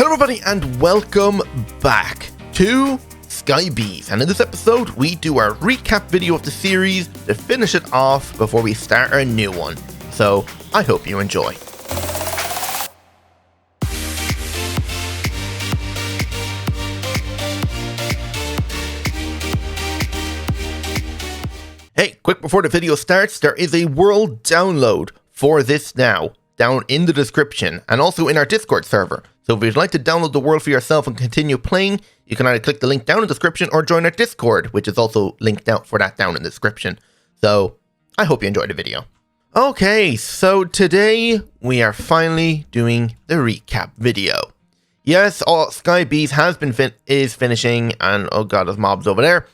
Hello everybody and welcome back to Skybees, and in this episode we do our recap video of the series to finish it off before we start our new one, so I hope you enjoy. Hey, quick before the video starts, there is a world download for this now, down in the description, and also in our Discord server. So if you'd like to download the world for yourself and continue playing, you can either click the link down in the description or join our Discord, which is also linked out for that down in the description. So I hope you enjoyed the video. Okay, so today we are finally doing the recap video. Yes, all Skybees has been finishing, and oh god, there's mobs over there.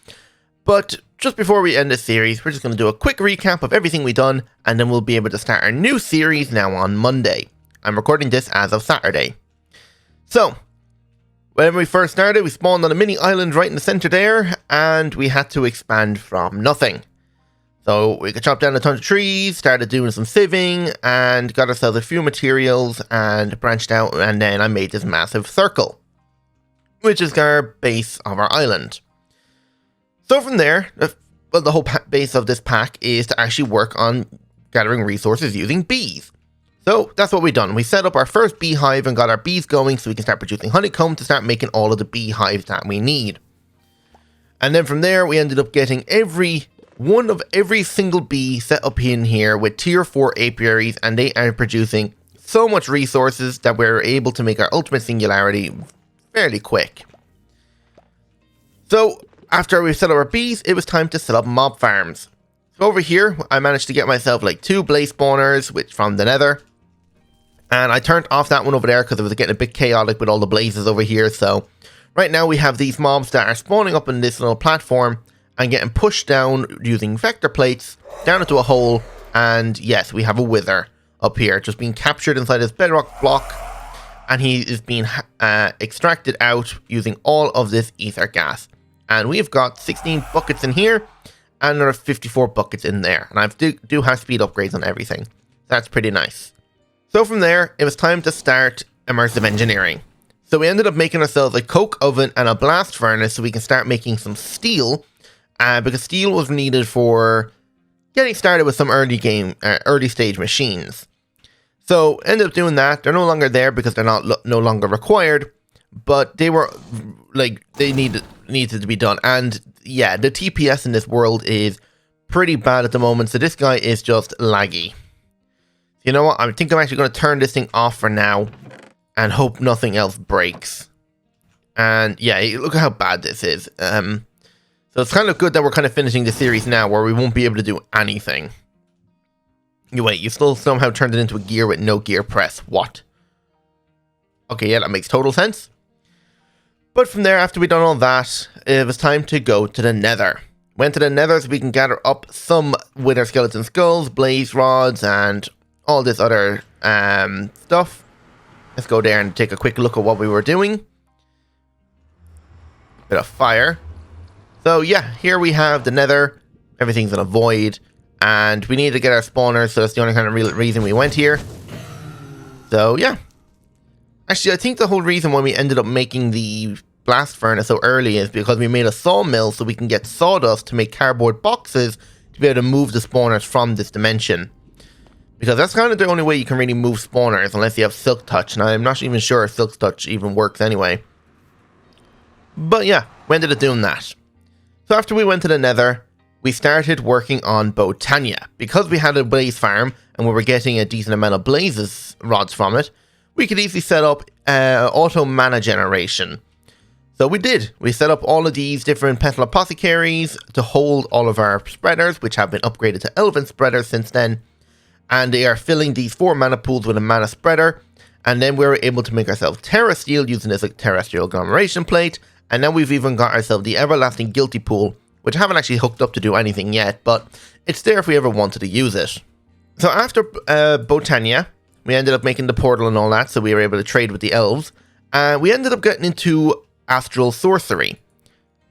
But just before we end this series, we're just going to do a quick recap of everything we've done, and then we'll be able to start our new series now on Monday. I'm recording this as of Saturday. So, when we first started, we spawned on a mini island right in the center there, and we had to expand from nothing. So, we could chop down a ton of trees, started doing some sieving, and got ourselves a few materials, and branched out, and then I made this massive circle, which is our base of our island. So from there, well, the whole base of this pack is to actually work on gathering resources using bees. So that's what we've done. We set up our first beehive and got our bees going so we can start producing honeycomb to start making all of the beehives that we need. And then from there, we ended up getting every single bee set up in here with tier 4 apiaries, and they are producing so much resources that we're able to make our ultimate singularity fairly quick. So after we set up our bees, it was time to set up mob farms. So over here, I managed to get myself like 2 blaze spawners, which from the Nether. And I turned off that one over there because it was getting a bit chaotic with all the blazes over here. So right now we have these mobs that are spawning up in this little platform and getting pushed down using vector plates down into a hole. And yes, we have a wither up here just being captured inside this bedrock block. And he is being extracted out using all of this ether gas. And we've got 16 buckets in here, and there are 54 buckets in there. And I do have speed upgrades on everything. That's pretty nice. So from there, it was time to start immersive engineering. So we ended up making ourselves a coke oven and a blast furnace so we can start making some steel. Because steel was needed for getting started with some early stage machines. So ended up doing that. They're no longer there because they're no longer required. But they were like, they needed to be done. And yeah, the TPS in this world is pretty bad at the moment. So this guy is just laggy. You know what? I think I'm actually going to turn this thing off for now and hope nothing else breaks. And yeah, look at how bad this is. So it's kind of good that we're kind of finishing the series now where we won't be able to do anything. Wait, you still somehow turned it into a gear with no gear press. What? Okay, yeah, that makes total sense. But from there, after we'd done all that, it was time to go to the Nether. Went to the Nether so we can gather up some wither skeleton skulls, blaze rods, and all this other stuff. Let's go there and take a quick look at what we were doing. Bit of fire. So yeah, here we have the Nether. Everything's in a void. And we need to get our spawners, so that's the only kind of real reason we went here. So yeah. Actually, I think the whole reason why we ended up making the blast furnace so early is because we made a sawmill so we can get sawdust to make cardboard boxes to be able to move the spawners from this dimension. Because that's kind of the only way you can really move spawners unless you have Silk Touch. And I'm not even sure if Silk Touch even works anyway. But yeah, we ended up doing that. So after we went to the Nether, we started working on Botania. Because we had a blaze farm and we were getting a decent amount of blazes rods from it, we could easily set up auto mana generation. So we did. We set up all of these different petal apothecaries to hold all of our spreaders, which have been upgraded to elven spreaders since then. And they are filling these 4 mana pools with a mana spreader. And then we were able to make ourselves terra steel using this terrestrial agglomeration plate. And now we've even got ourselves the everlasting guilty pool, which I haven't actually hooked up to do anything yet, but it's there if we ever wanted to use it. So after Botania, we ended up making the portal and all that, so we were able to trade with the elves. And we ended up getting into Astral sorcery.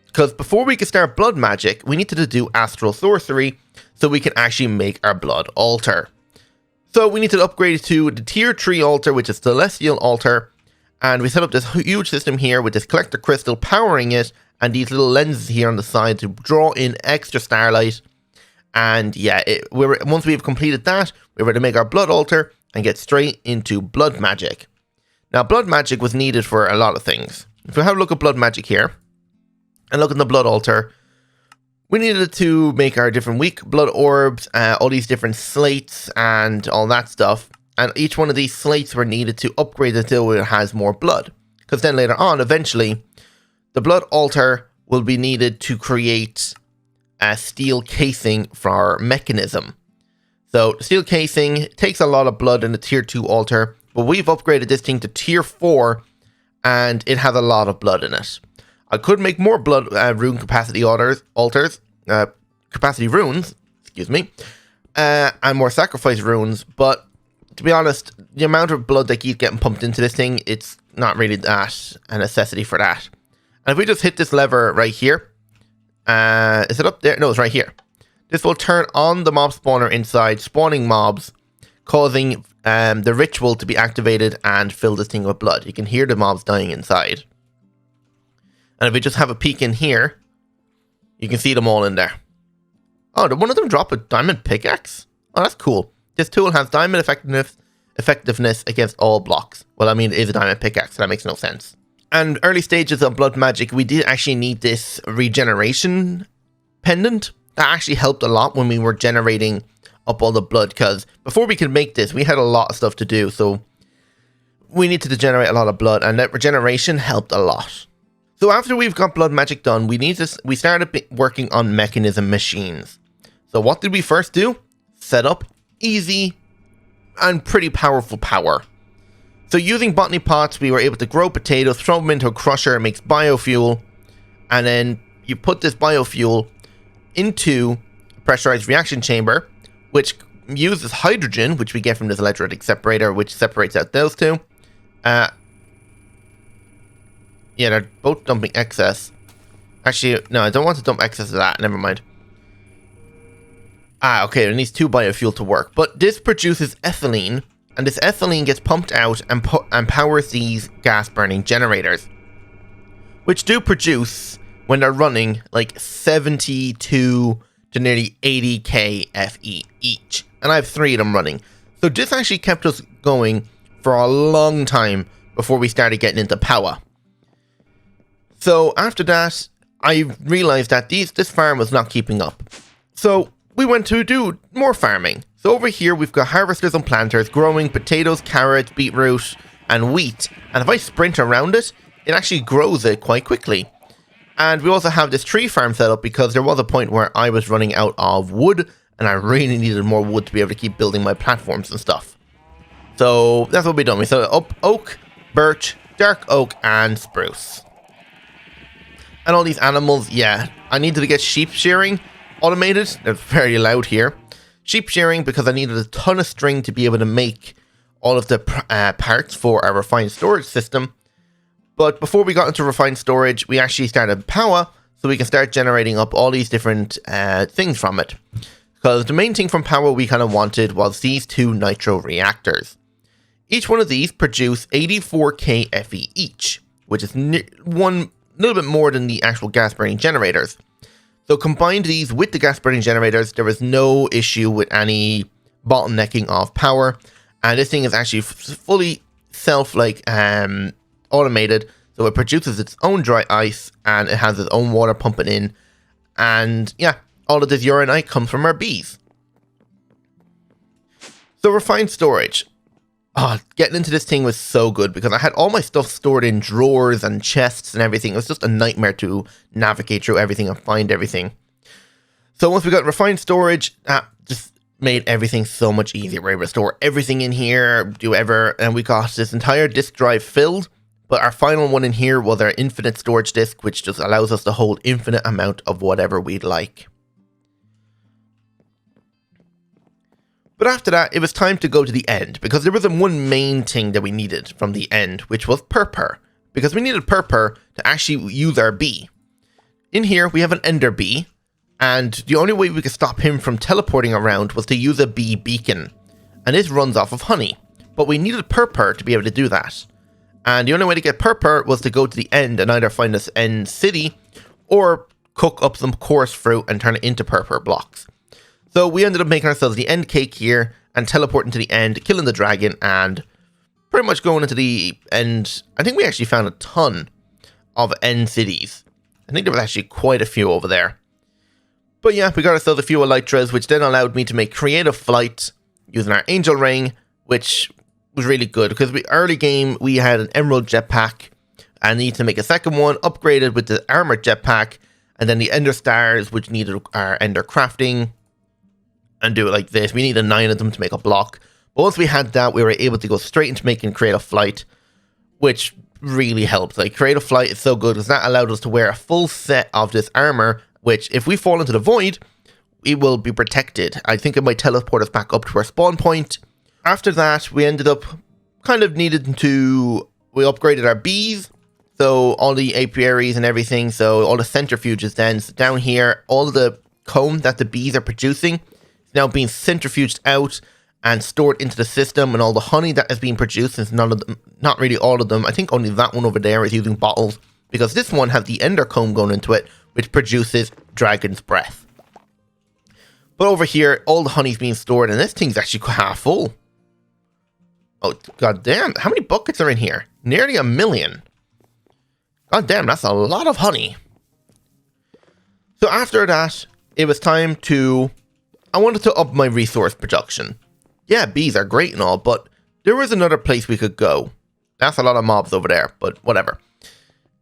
Because before we could start blood magic, we needed to do Astral sorcery so we can actually make our blood altar. So we need to upgrade to the tier 3 altar, which is Celestial altar. And we set up this huge system here with this collector crystal powering it, and these little lenses here on the side to draw in extra starlight. And yeah, once we've completed that, we're ready to make our blood altar and get straight into blood magic. Now, blood magic was needed for a lot of things. If we have a look at blood magic here, and look at the blood altar, we needed to make our different weak blood orbs, all these different slates, and all that stuff. And each one of these slates were needed to upgrade until it has more blood. Because then later on, eventually, the blood altar will be needed to create a steel casing for our mekanism. So steel casing takes a lot of blood in the tier 2 altar, but we've upgraded this thing to tier 4, and it has a lot of blood in it. I could make more blood rune capacity capacity runes, excuse me, and more sacrifice runes, but to be honest, the amount of blood that keeps getting pumped into this thing, it's not really that a necessity for that. And if we just hit this lever right here, is it up there? No, it's right here. This will turn on the mob spawner inside, spawning mobs, causing the ritual to be activated and fill this thing with blood. You can hear the mobs dying inside. And if we just have a peek in here, you can see them all in there. Oh, did one of them drop a diamond pickaxe? Oh, that's cool. This tool has diamond effectiveness against all blocks. Well, I mean, it is a diamond pickaxe, so that makes no sense. And early stages of blood magic, we did actually need this regeneration pendant. That actually helped a lot when we were generating up all the blood, because before we could make this, we had a lot of stuff to do, so we needed to generate a lot of blood, and that regeneration helped a lot. So after we've got blood magic done, we started working on mekanism machines. So what did we first do? Set up easy and pretty powerful power. So using botany pots, we were able to grow potatoes, throw them into a crusher, it makes biofuel, and then you put this biofuel into a pressurized reaction chamber, which uses hydrogen, which we get from this electrolytic separator, which separates out those two. Yeah, they're both dumping excess. Actually, no, I don't want to dump excess of that. Never mind. Ah, okay, it needs 2 biofuel to work. But this produces ethylene, and this ethylene gets pumped out and powers these gas-burning generators, which do produce, when they're running, like 72 to nearly 80k Fe each. And I have 3 of them running. So this actually kept us going for a long time before we started getting into powah. So after that, I realized that this farm was not keeping up. So we went to do more farming. So over here, we've got harvesters and planters growing potatoes, carrots, beetroot, and wheat. And if I sprint around it, it actually grows it quite quickly. And we also have this tree farm set up because there was a point where I was running out of wood, and I really needed more wood to be able to keep building my platforms and stuff. So that's what we done. We set up oak, birch, dark oak, and spruce. And all these animals, yeah, I needed to get sheep shearing automated. They're very loud here. Sheep shearing because I needed a ton of string to be able to make all of the parts for our refined storage system. But before we got into refined storage, we actually started powah, so we can start generating up all these different things from it. Because the main thing from powah we kind of wanted was these 2 nitro reactors. Each one of these produce 84k Fe each, which is one little bit more than the actual gas burning generators. So combined these with the gas burning generators, there was no issue with any bottlenecking of power, and this thing is actually fully automated, so it produces its own dry ice and it has its own water pumping in, and yeah, all of this uranite comes from our bees. So refined storage. Oh, getting into this thing was so good because I had all my stuff stored in drawers and chests and everything. It was just a nightmare to navigate through everything and find everything. So once we got refined storage, that just made everything so much easier. We were able to store everything in here, and we got this entire disk drive filled. But our final one in here was our infinite storage disk, which just allows us to hold infinite amount of whatever we'd like. But after that, it was time to go to the end, because there was one main thing that we needed from the end, which was purpur. Because we needed purpur to actually use our bee. In here, we have an ender bee, and the only way we could stop him from teleporting around was to use a bee beacon. And this runs off of honey, but we needed purpur to be able to do that. And the only way to get purpur was to go to the end and either find this end city or cook up some coarse fruit and turn it into purpur blocks. So we ended up making ourselves the end cake here and teleporting to the end, killing the dragon, and pretty much going into the end. I think we actually found a ton of end cities. I think there was actually quite a few over there. But yeah, we got ourselves a few elytras, which then allowed me to make creative flight using our angel ring, which was really good because early game we had an emerald jetpack and need to make a second one upgraded with the armored jetpack, and then the ender stars, which needed our ender crafting, and do it like this. We needed 9 of them to make a block. But once we had that, we were able to go straight into making creative flight, which really helped. Like, creative flight is so good because that allowed us to wear a full set of this armor, which if we fall into the void, we will be protected. I think it might teleport us back up to our spawn point. After that, we ended up kind of needing to, we upgraded our bees. So all the apiaries and everything, so all the centrifuges then. So down here, all the comb that the bees are producing is now being centrifuged out and stored into the system, and all the honey that is being produced, since none of them, not really all of them, I think only that one over there is using bottles, because this one has the ender comb going into it, which produces dragon's breath. But over here, all the honey's being stored, and this thing's actually half full. Oh, god damn, how many buckets are in here? Nearly 1 million. God damn, that's a lot of honey. So after that, it was time to, I wanted to up my resource production. Yeah, bees are great and all, but there was another place we could go. That's a lot of mobs over there, but whatever.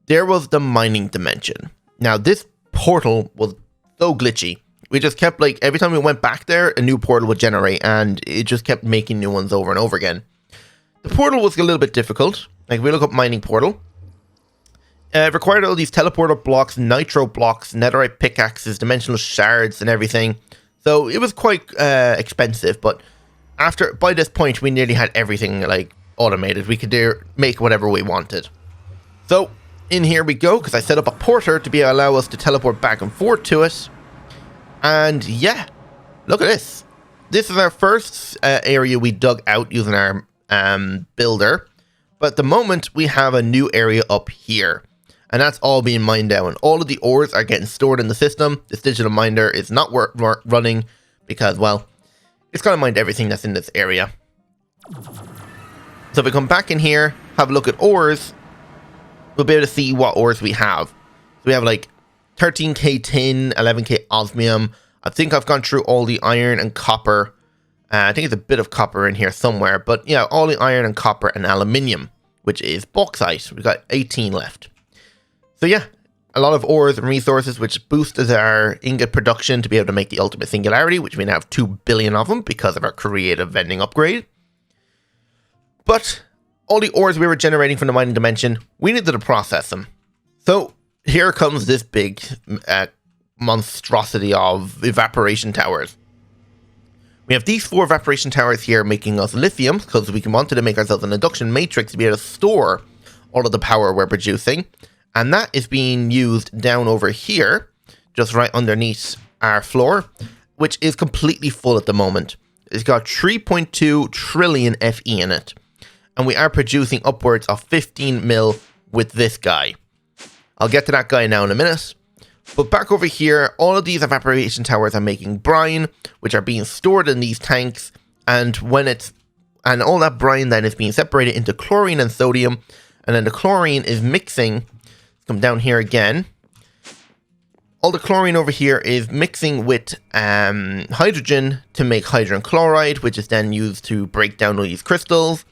There was the mining dimension. Now, this portal was so glitchy. We just kept, like, every time we went back there, a new portal would generate, and it just kept making new ones over and over again. The portal was a little bit difficult. Like, we look up mining portal. It required all these teleporter blocks, nitro blocks, netherite pickaxes, dimensional shards, and everything. So it was quite expensive, but by this point, we nearly had everything, like, automated. We could make whatever we wanted. So, in here we go, because I set up a porter to allow us to teleport back and forth to it. And yeah, look at this. This is our first area we dug out using our builder. But at the moment, we have a new area up here. And that's all being mined down. All of the ores are getting stored in the system. This digital miner is not running because, well, it's going to mine everything that's in this area. So if we come back in here, have a look at ores, we'll be able to see what ores we have. So we have like 13k tin, 11k osmium. I think I've gone through all the iron and copper. I think there's a bit of copper in here somewhere. But yeah, all the iron and copper and aluminium, which is bauxite. We've got 18 left. So yeah, a lot of ores and resources, which boosted our ingot production to be able to make the ultimate singularity, which we now have 2 billion of them because of our creative vending upgrade. But all the ores we were generating from the mining dimension, we needed to process them. So here comes this big monstrosity of evaporation towers. We have these 4 evaporation towers here making us lithium, because we wanted to make ourselves an induction matrix to be able to store all of the power we're producing. And that is being used down over here, just right underneath our floor, which is completely full at the moment. It's got 3.2 trillion FE in it. And we are producing upwards of 15 mil with this guy. I'll get to that guy now in a minute. But back over here, all of these evaporation towers are making brine, which are being stored in these tanks. And and all that brine then is being separated into chlorine and sodium. And then the chlorine is mixing. Come down here again. All the chlorine over here is mixing with hydrogen to make hydrogen chloride, which is then used to break down all these crystals.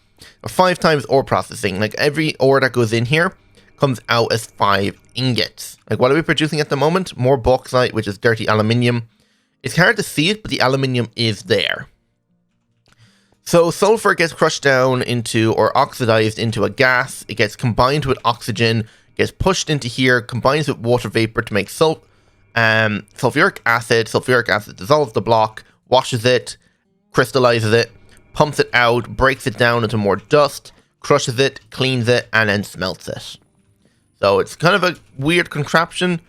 5 times ore processing. Like, every ore that goes in here comes out as 5 ingots. Like, what are we producing at the moment? More bauxite, which is dirty aluminium. It's hard to see it, but the aluminium is there. So sulfur gets crushed down into, or oxidized into, a gas. It gets combined with oxygen, gets pushed into here, combines with water vapor to make sulfuric acid. Sulfuric acid dissolves the block, washes it, crystallizes it, pumps it out, breaks it down into more dust, crushes it, cleans it, and then smelts it. So it's kind of a weird contraption,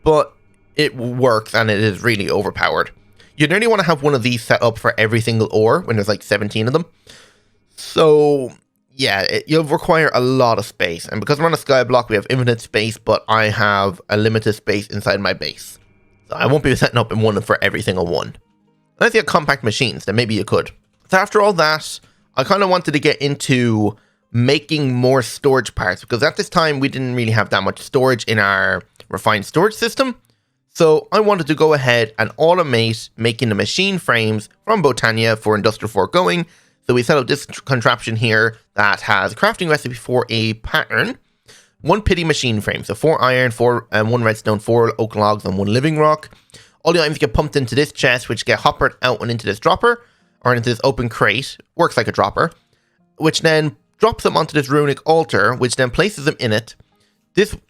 but it works and it is really overpowered. You nearly want to have one of these set up for every single ore when there's like 17 of them. So yeah, you'll require a lot of space. And because we're on a skyblock, we have infinite space, but I have a limited space inside my base. So I won't be setting up in one for every single one. Unless you have compact machines, then maybe you could. So after all that, I kind of wanted to get into making more storage parts, because at this time we didn't really have that much storage in our refined storage system. So I wanted to go ahead and automate making the machine frames from Botania for Industrial Foregoing. So we set up this contraption here that has a crafting recipe for a pattern. 1 pity machine frame, so 4 iron, 1 redstone, 4 oak logs, and 1 living rock. All the items get pumped into this chest, which get hoppered out and into this dropper, or into this open crate, works like a dropper, which then drops them onto this runic altar, which then places them in it.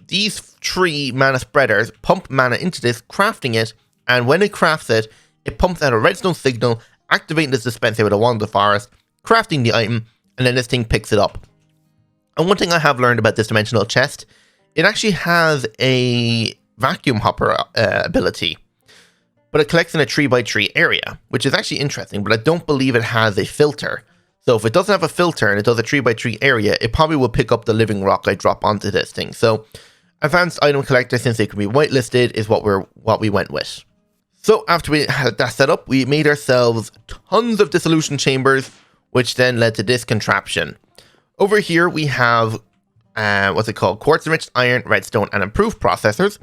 These 3 mana spreaders pump mana into this, crafting it, and when it crafts it, it pumps out a redstone signal, activating this dispenser with a wand of the forest, crafting the item, and then this thing picks it up. And one thing I have learned about this dimensional chest, it actually has a vacuum hopper ability, but it collects in a 3x3 area, which is actually interesting, but I don't believe it has a filter. So if it doesn't have a filter and it does a 3x3 area, it probably will pick up the living rock I drop onto this thing. So advanced item collector, since they can be whitelisted, is what we went with. So after we had that set up, we made ourselves tons of dissolution chambers, which then led to this contraption. Over here we have, what's it called? Quartz enriched iron, redstone, and improved processors,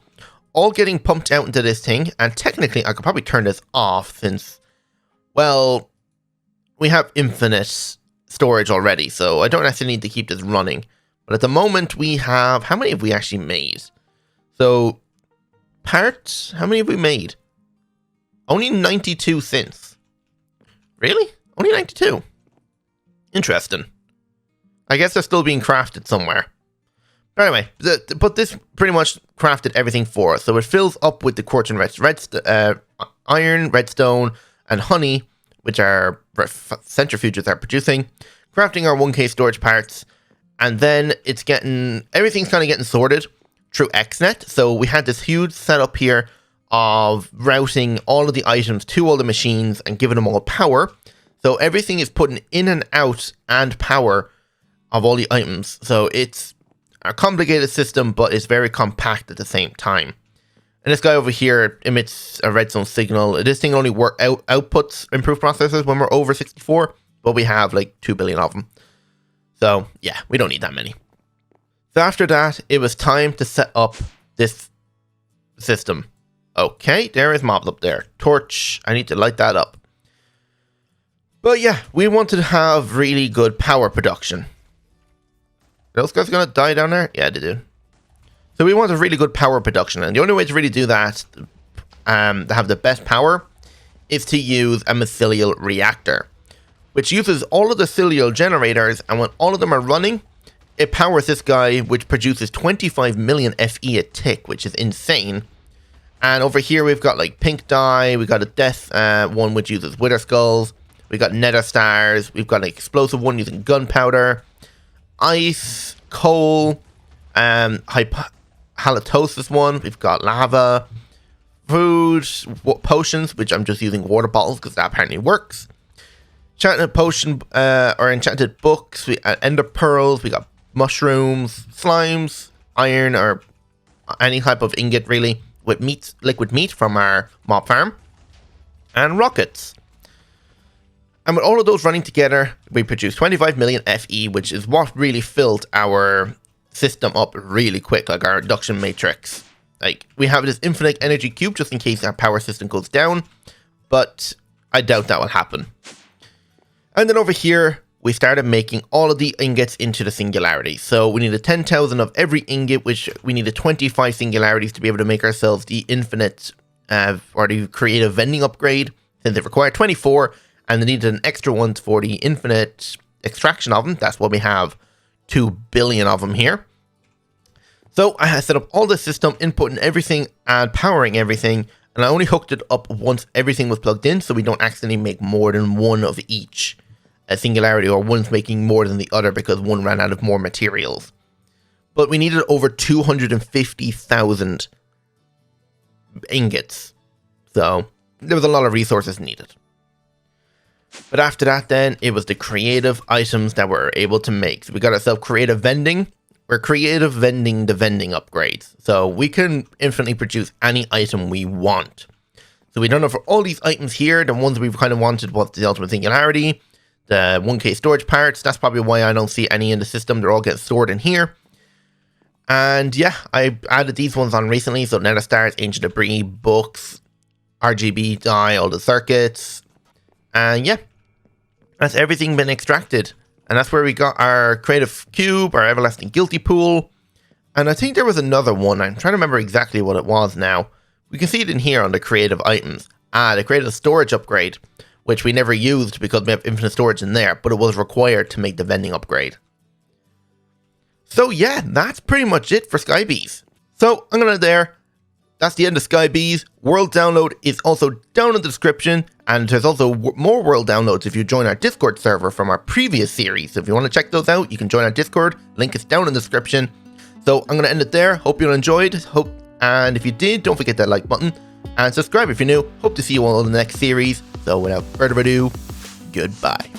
all getting pumped out into this thing. And technically, I could probably turn this off since, well, we have infinite storage already, so I don't necessarily need to keep this running. But at the moment we have, how many have we actually made? So, parts, how many have we made? Only 92 since. Really? Only 92? Interesting. I guess they're still being crafted somewhere. But anyway, but this pretty much crafted everything for us. So it fills up with the quartz enriched iron, redstone, and honey, which our centrifuges are producing, crafting our 1k storage parts, and then everything's kind of getting sorted through XNet. So we had this huge setup here of routing all of the items to all the machines and giving them all power. So everything is putting in and out and power of all the items. So it's a complicated system, but it's very compact at the same time. And this guy over here emits a redstone signal. This thing only outputs improved processors when we're over 64, but we have like 2 billion of them. So yeah, we don't need that many. So after that, it was time to set up this system. Okay, there is mobs up there. Torch, I need to light that up. But yeah, we wanted to have really good power production. Are those guys gonna die down there? Yeah, they do. So we want a really good power production, and the only way to really do that, to have the best power, is to use a mycelial reactor, which uses all of the mycelial generators, and when all of them are running, it powers this guy, which produces 25 million FE a tick, which is insane. And over here we've got like pink dye, we've got a death one which uses wither skulls, we've got nether stars, we've got an explosive one using gunpowder, ice, coal, halitosis one, we've got lava, food, potions, which I'm just using water bottles because that apparently works. Enchanted potion, or enchanted books, ender pearls, we got mushrooms, slimes, iron, or any type of ingot really, with meat, liquid meat from our mob farm, and rockets. And with all of those running together, we produce 25 million FE, which is what really filled our system up really quick, like our induction matrix. Like, we have this infinite energy cube just in case our power system goes down, but I doubt that will happen. And then over here, we started making all of the ingots into the singularity. So we needed 10,000 of every ingot, which we needed 25 singularities to be able to make ourselves the infinite, or the creative vending upgrade, since it required 24, and they needed an extra one for the infinite extraction of them. That's why we have 2 billion of them here. So I had set up all the system, inputting everything and powering everything, and I only hooked it up once everything was plugged in, so we don't accidentally make more than one of each a singularity, or one's making more than the other because one ran out of more materials. But we needed over 250,000 ingots, so there was a lot of resources needed. But after that then, it was the creative items that we're able to make. So we got ourselves creative vending. We're creative vending the vending upgrades. So we can infinitely produce any item we want. So we don't know for all these items here, the ones we've kind of wanted was the ultimate singularity, the 1k storage parts. That's probably why I don't see any in the system. They're all getting stored in here. And yeah, I added these ones on recently. So Nether stars, ancient debris, books, RGB dye, all the circuits. And yeah, that's everything been extracted. And that's where we got our creative cube, our everlasting guilty pool. And I think there was another one. I'm trying to remember exactly what it was now. We can see it in here on the creative items. The creative storage upgrade, which we never used because we have infinite storage in there, but it was required to make the vending upgrade. So yeah, that's pretty much it for Skybees. So I'm gonna there. That's the end of Skybees. World download is also down in the description, and there's also more world downloads if you join our Discord server from our previous series. So if you want to check those out, you can join our Discord. Link is down in the description. So I'm gonna end it there. Hope you all enjoyed. And if you did, don't forget that like button and subscribe if you're new. Hope to see you all in the next series. So without further ado, goodbye.